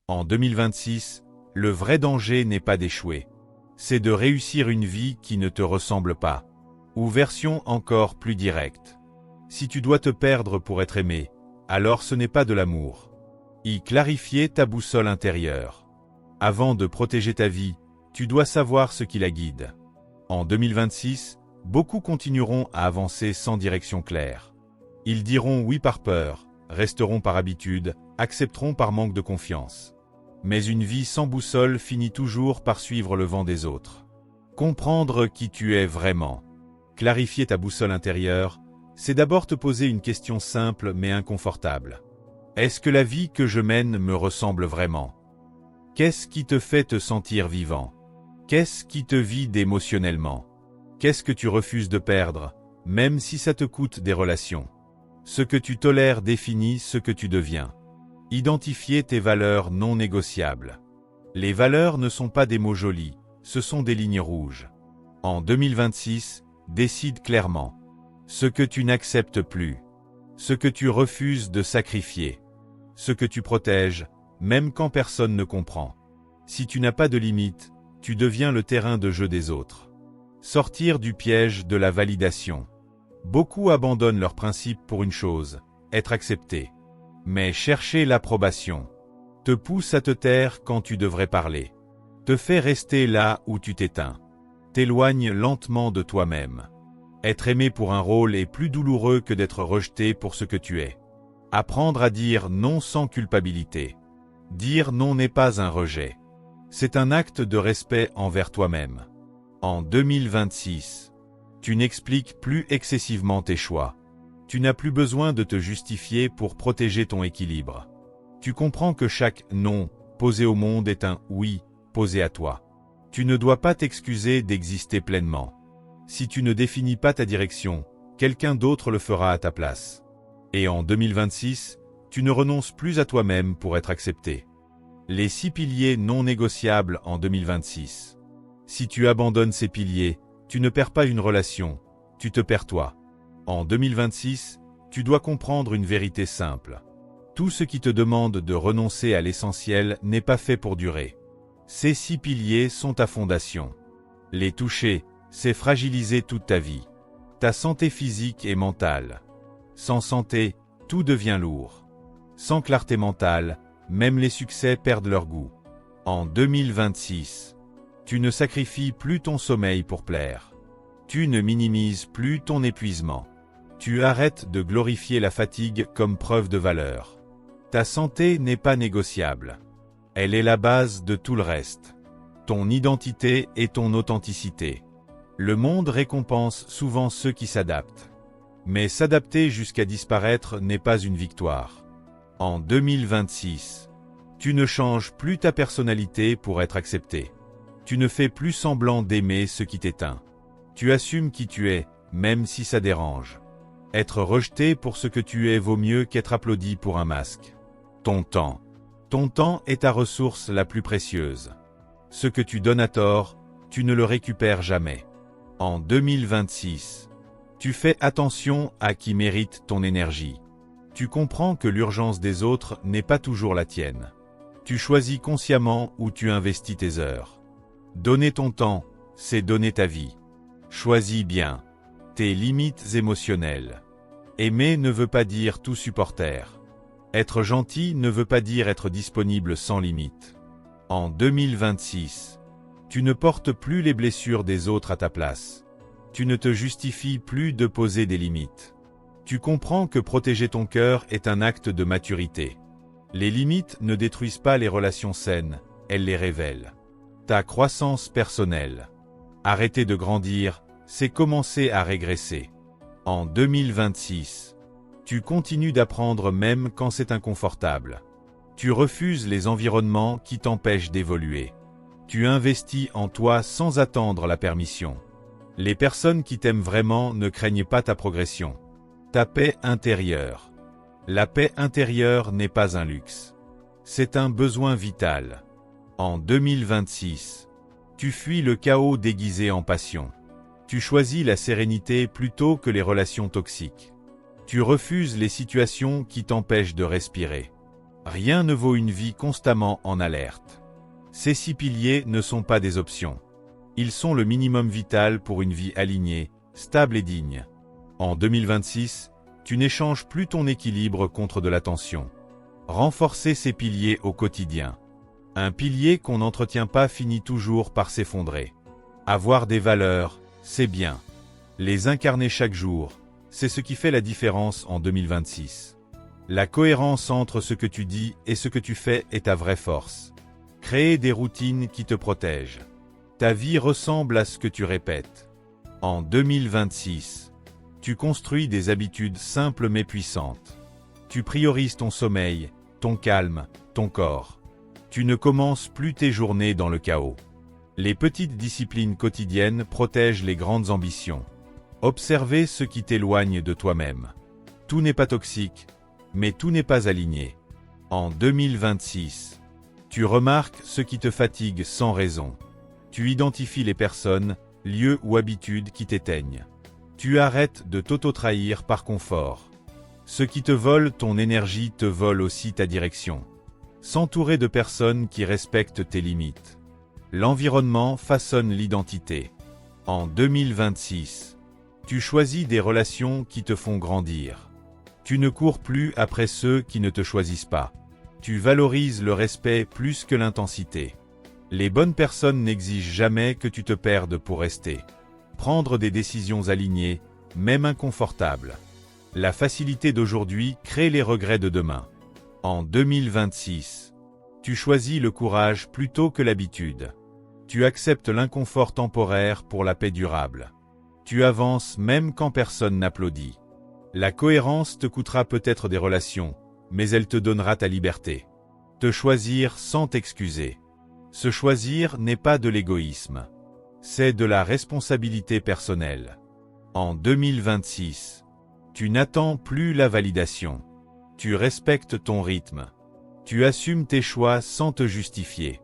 En 2026, le vrai danger n'est pas d'échouer. C'est de réussir une vie qui ne te ressemble pas. Ou version encore plus directe. Si tu dois te perdre pour être aimé, alors ce n'est pas de l'amour. Clarifier ta boussole intérieure. Avant de protéger ta vie, tu dois savoir ce qui la guide. En 2026, beaucoup continueront à avancer sans direction claire. Ils diront oui par peur, resteront par habitude, accepteront par manque de confiance. Mais une vie sans boussole finit toujours par suivre le vent des autres. Comprendre qui tu es vraiment. Clarifier ta boussole intérieure, c'est d'abord te poser une question simple mais inconfortable. Est-ce que la vie que je mène me ressemble vraiment? Qu'est-ce qui te fait te sentir vivant? Qu'est-ce qui te vide émotionnellement? Qu'est-ce que tu refuses de perdre, même si ça te coûte des relations? Ce que tu tolères définit ce que tu deviens. Identifier tes valeurs non négociables. Les valeurs ne sont pas des mots jolis, ce sont des lignes rouges. En 2026, décide clairement. Ce que tu n'acceptes plus. Ce que tu refuses de sacrifier. Ce que tu protèges, même quand personne ne comprend. Si tu n'as pas de limite, tu deviens le terrain de jeu des autres. Sortir du piège de la validation. Beaucoup abandonnent leurs principes pour une chose, être accepté. Mais chercher l'approbation te pousse à te taire quand tu devrais parler. Te fait rester là où tu t'éteins. T'éloigne lentement de toi-même. Être aimé pour un rôle est plus douloureux que d'être rejeté pour ce que tu es. Apprendre à dire non sans culpabilité. Dire non n'est pas un rejet. C'est un acte de respect envers toi-même. En 2026, tu n'expliques plus excessivement tes choix. Tu n'as plus besoin de te justifier pour protéger ton équilibre. Tu comprends que chaque « non » posé au monde est un « oui » posé à toi. Tu ne dois pas t'excuser d'exister pleinement. Si tu ne définis pas ta direction, quelqu'un d'autre le fera à ta place. Et en 2026, tu ne renonces plus à toi-même pour être accepté. Les 6 piliers non négociables en 2026. Si tu abandonnes ces piliers, tu ne perds pas une relation, tu te perds toi. En 2026, tu dois comprendre une vérité simple. Tout ce qui te demande de renoncer à l'essentiel n'est pas fait pour durer. Ces 6 piliers sont ta fondation. Les toucher, c'est fragiliser toute ta vie. Ta santé physique et mentale. Sans santé, tout devient lourd. Sans clarté mentale, même les succès perdent leur goût. En 2026, tu ne sacrifies plus ton sommeil pour plaire. Tu ne minimises plus ton épuisement. Tu arrêtes de glorifier la fatigue comme preuve de valeur. Ta santé n'est pas négociable. Elle est la base de tout le reste. Ton identité et ton authenticité. Le monde récompense souvent ceux qui s'adaptent. Mais s'adapter jusqu'à disparaître n'est pas une victoire. En 2026, tu ne changes plus ta personnalité pour être accepté. Tu ne fais plus semblant d'aimer ce qui t'éteint. Tu assumes qui tu es, même si ça dérange. Être rejeté pour ce que tu es vaut mieux qu'être applaudi pour un masque. Ton temps. Ton temps est ta ressource la plus précieuse. Ce que tu donnes à tort, tu ne le récupères jamais. En 2026, tu fais attention à qui mérite ton énergie. Tu comprends que l'urgence des autres n'est pas toujours la tienne. Tu choisis consciemment où tu investis tes heures. Donner ton temps, c'est donner ta vie. Choisis bien tes limites émotionnelles. Aimer ne veut pas dire tout supporter. Être gentil ne veut pas dire être disponible sans limite. En 2026, tu ne portes plus les blessures des autres à ta place. Tu ne te justifies plus de poser des limites. Tu comprends que protéger ton cœur est un acte de maturité. Les limites ne détruisent pas les relations saines, elles les révèlent. Ta croissance personnelle. Arrêter de grandir, c'est commencer à régresser. En 2026, tu continues d'apprendre même quand c'est inconfortable. Tu refuses les environnements qui t'empêchent d'évoluer. Tu investis en toi sans attendre la permission. Les personnes qui t'aiment vraiment ne craignent pas ta progression. Ta paix intérieure. La paix intérieure n'est pas un luxe. C'est un besoin vital. En 2026, tu fuis le chaos déguisé en passion. Tu choisis la sérénité plutôt que les relations toxiques. Tu refuses les situations qui t'empêchent de respirer. Rien ne vaut une vie constamment en alerte. Ces 6 piliers ne sont pas des options. Ils sont le minimum vital pour une vie alignée, stable et digne. En 2026, tu n'échanges plus ton équilibre contre de la tension. Renforcer ces piliers au quotidien. Un pilier qu'on n'entretient pas finit toujours par s'effondrer. Avoir des valeurs, c'est bien. Les incarner chaque jour, c'est ce qui fait la différence en 2026. La cohérence entre ce que tu dis et ce que tu fais est ta vraie force. Créer des routines qui te protègent. Ta vie ressemble à ce que tu répètes. En 2026, tu construis des habitudes simples mais puissantes. Tu priorises ton sommeil, ton calme, ton corps. Tu ne commences plus tes journées dans le chaos. Les petites disciplines quotidiennes protègent les grandes ambitions. Observez ce qui t'éloigne de toi-même. Tout n'est pas toxique, mais tout n'est pas aligné. En 2026, tu remarques ce qui te fatigue sans raison. Tu identifies les personnes, lieux ou habitudes qui t'éteignent. Tu arrêtes de t'auto-trahir par confort. Ce qui te vole ton énergie te vole aussi ta direction. S'entourer de personnes qui respectent tes limites. L'environnement façonne l'identité. En 2026, tu choisis des relations qui te font grandir. Tu ne cours plus après ceux qui ne te choisissent pas. Tu valorises le respect plus que l'intensité. Les bonnes personnes n'exigent jamais que tu te perdes pour rester. Prendre des décisions alignées, même inconfortables. La facilité d'aujourd'hui crée les regrets de demain. En 2026, tu choisis le courage plutôt que l'habitude. Tu acceptes l'inconfort temporaire pour la paix durable. Tu avances même quand personne n'applaudit. La cohérence te coûtera peut-être des relations, mais elle te donnera ta liberté. Te choisir sans t'excuser. Se choisir n'est pas de l'égoïsme. C'est de la responsabilité personnelle. En 2026, tu n'attends plus la validation. Tu respectes ton rythme. Tu assumes tes choix sans te justifier.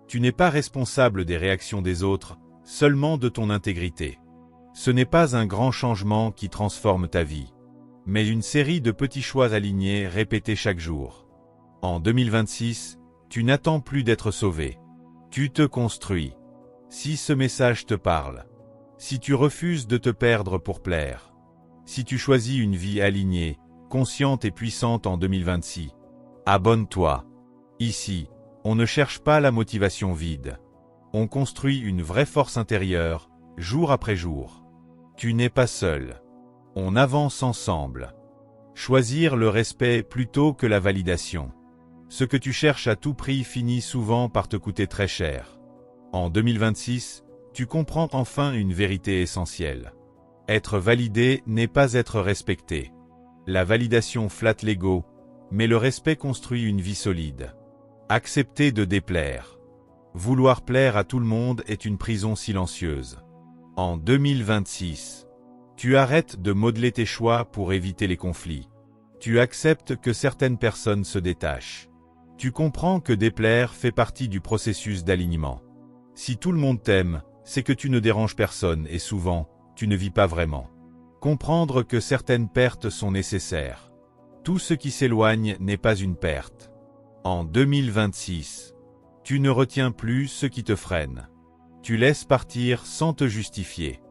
Tu n'es pas responsable des réactions des autres, seulement de ton intégrité. Ce n'est pas un grand changement qui transforme ta vie, mais une série de petits choix alignés répétés chaque jour. En 2026, tu n'attends plus d'être sauvé. Tu te construis. Si ce message te parle, si tu refuses de te perdre pour plaire, si tu choisis une vie alignée, consciente et puissante en 2026, abonne-toi. Ici, on ne cherche pas la motivation vide. On construit une vraie force intérieure, jour après jour. Tu n'es pas seul. On avance ensemble. Choisir le respect plutôt que la validation. Ce que tu cherches à tout prix finit souvent par te coûter très cher. En 2026, tu comprends enfin une vérité essentielle. Être validé n'est pas être respecté. La validation flatte l'ego, mais le respect construit une vie solide. Accepter de déplaire. Vouloir plaire à tout le monde est une prison silencieuse. En 2026, tu arrêtes de modeler tes choix pour éviter les conflits. Tu acceptes que certaines personnes se détachent. Tu comprends que déplaire fait partie du processus d'alignement. Si tout le monde t'aime, c'est que tu ne déranges personne et souvent, tu ne vis pas vraiment. Comprendre que certaines pertes sont nécessaires. Tout ce qui s'éloigne n'est pas une perte. En 2026, tu ne retiens plus ce qui te freine. Tu laisses partir sans te justifier.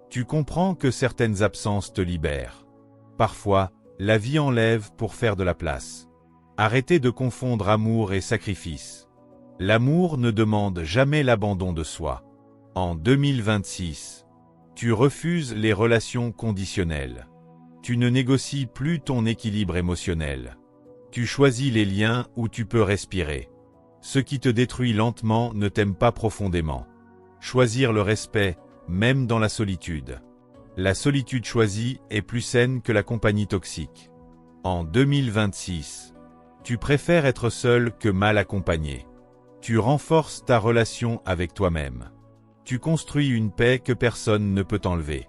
Tu comprends que certaines absences te libèrent. Parfois, la vie enlève pour faire de la place. Arrêtez de confondre amour et sacrifice. L'amour ne demande jamais l'abandon de soi. En 2026, tu refuses les relations conditionnelles. Tu ne négocies plus ton équilibre émotionnel. Tu choisis les liens où tu peux respirer. Ce qui te détruit lentement ne t'aime pas profondément. Choisir le respect, même dans la solitude. La solitude choisie est plus saine que la compagnie toxique. En 2026, tu préfères être seul que mal accompagné. Tu renforces ta relation avec toi-même. Tu construis une paix que personne ne peut enlever.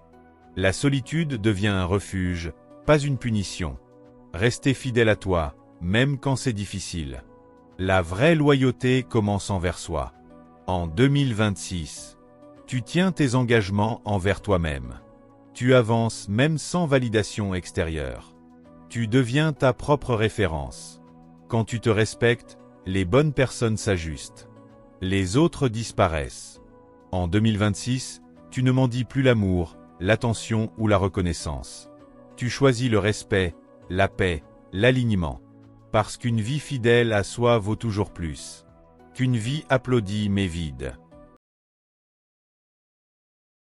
La solitude devient un refuge, pas une punition. Rester fidèle à toi, même quand c'est difficile. La vraie loyauté commence envers soi. En 2026, tu tiens tes engagements envers toi-même. Tu avances même sans validation extérieure. Tu deviens ta propre référence. Quand tu te respectes, les bonnes personnes s'ajustent. Les autres disparaissent. En 2026, tu ne mendies plus l'amour, l'attention ou la reconnaissance. Tu choisis le respect, la paix, l'alignement. Parce qu'une vie fidèle à soi vaut toujours plus qu'une vie applaudie mais vide.